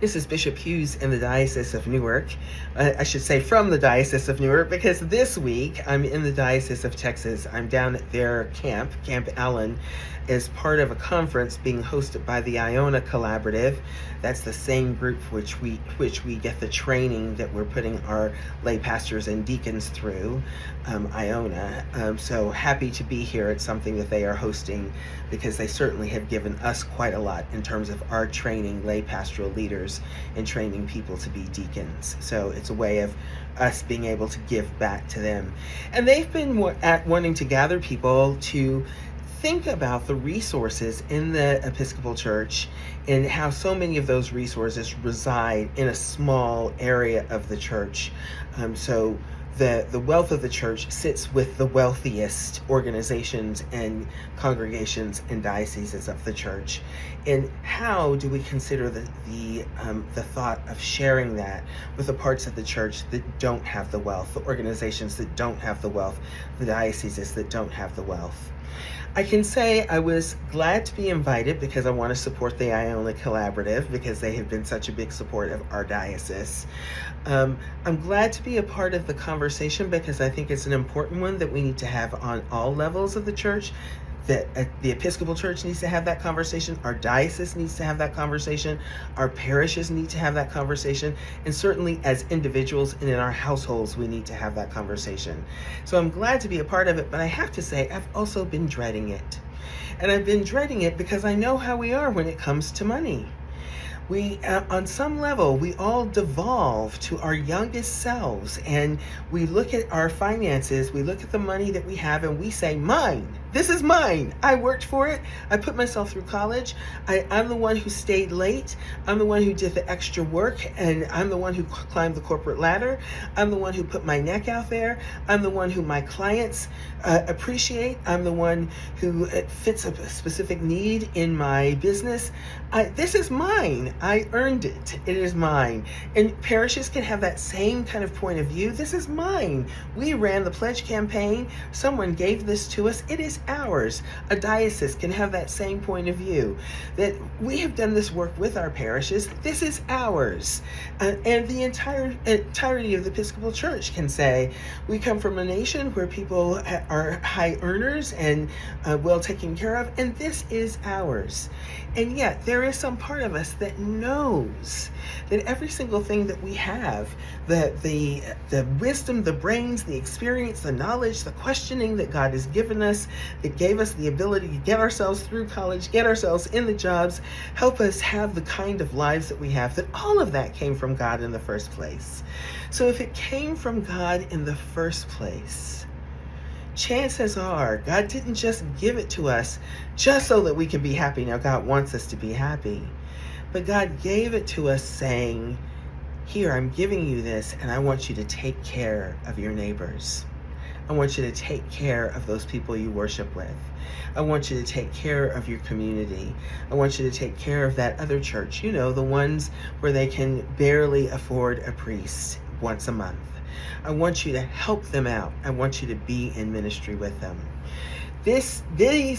This is Bishop Hughes in the Diocese of Newark. I should say from the Diocese of Newark, because this week I'm in the Diocese of Texas. I'm down at their Camp Allen, as part of a conference being hosted by the Iona Collaborative. That's the same group which we get the training that we're putting our lay pastors and deacons through, Iona. So happy to be here. It's something that they are hosting because they certainly have given us quite a lot in terms of our training lay pastoral leaders and training people to be deacons. So it's a way of us being able to give back to them. And they've been wanting to gather people to think about the resources in the Episcopal Church and how so many of those resources reside in a small area of the church. So the wealth of the church sits with the wealthiest organizations and congregations and dioceses of the church. And how do we consider the thought of sharing that with the parts of the church that don't have the wealth, the organizations that don't have the wealth, the dioceses that don't have the wealth? I can say I was glad to be invited because I want to support the Iona Collaborative because they have been such a big support of our diocese. I'm glad to be a part of the conversation because I think it's an important one that we need to have on all levels of the church. That the Episcopal Church needs to have that conversation, our diocese needs to have that conversation, our parishes need to have that conversation, and certainly as individuals and in our households, we need to have that conversation. So I'm glad to be a part of it, but I have to say, I've also been dreading it. And I've been dreading it because I know how we are when it comes to money. We, on some level, we all devolve to our youngest selves, and we look at our finances, we look at the money that we have, and we say, mine. This is mine. I worked for it. I put myself through college. I'm the one who stayed late. I'm the one who did the extra work, and I'm the one who climbed the corporate ladder. I'm the one who put my neck out there. I'm the one who my clients appreciate. I'm the one who fits a specific need in my business. This is mine. I earned it. It is mine. And parishes can have that same kind of point of view. This is mine. We ran the pledge campaign. Someone gave this to us. It is ours. A diocese can have that same point of view, that we have done this work with our parishes. This is ours. And the entirety of the Episcopal Church can say, we come from a nation where people are high earners and well taken care of, and this is ours. And yet there is some part of us that knows that every single thing that we have, the wisdom, the brains, the experience, the knowledge, the questioning that God has given us, that gave us the ability to get ourselves through college, get ourselves in the jobs, help us have the kind of lives that we have, that all of that came from God in the first place. So if it came from God in the first place, chances are God didn't just give it to us just so that we can be happy. Now, God wants us to be happy, but God gave it to us saying, here, I'm giving you this, and I want you to take care of your neighbors. I want you to take care of those people you worship with. I want you to take care of your community. I want you to take care of that other church, the ones where they can barely afford a priest once a month. I want you to help them out. I want you to be in ministry with them. These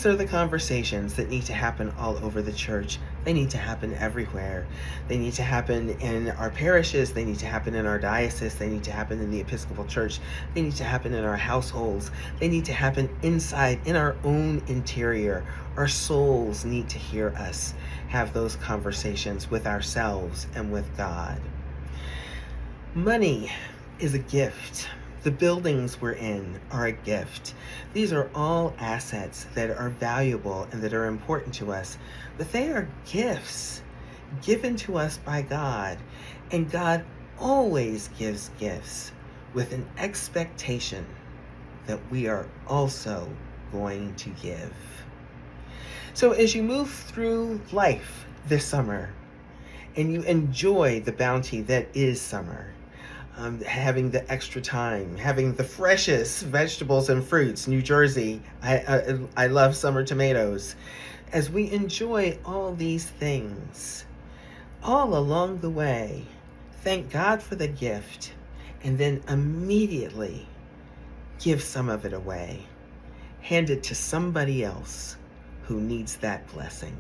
are the conversations that need to happen all over the church. They need to happen everywhere. They need to happen in our parishes. They need to happen in our diocese. They need to happen in the Episcopal Church. They need to happen in our households. They need to happen inside, in our own interior. Our souls need to hear us have those conversations with ourselves and with God. Money is a gift. The buildings we're in are a gift. These are all assets that are valuable and that are important to us, but they are gifts given to us by God. And God always gives gifts with an expectation that we are also going to give. So as you move through life this summer and you enjoy the bounty that is summer, having the extra time, having the freshest vegetables and fruits. New Jersey, I love summer tomatoes. As we enjoy all these things, all along the way, thank God for the gift, and then immediately give some of it away. Hand it to somebody else who needs that blessing.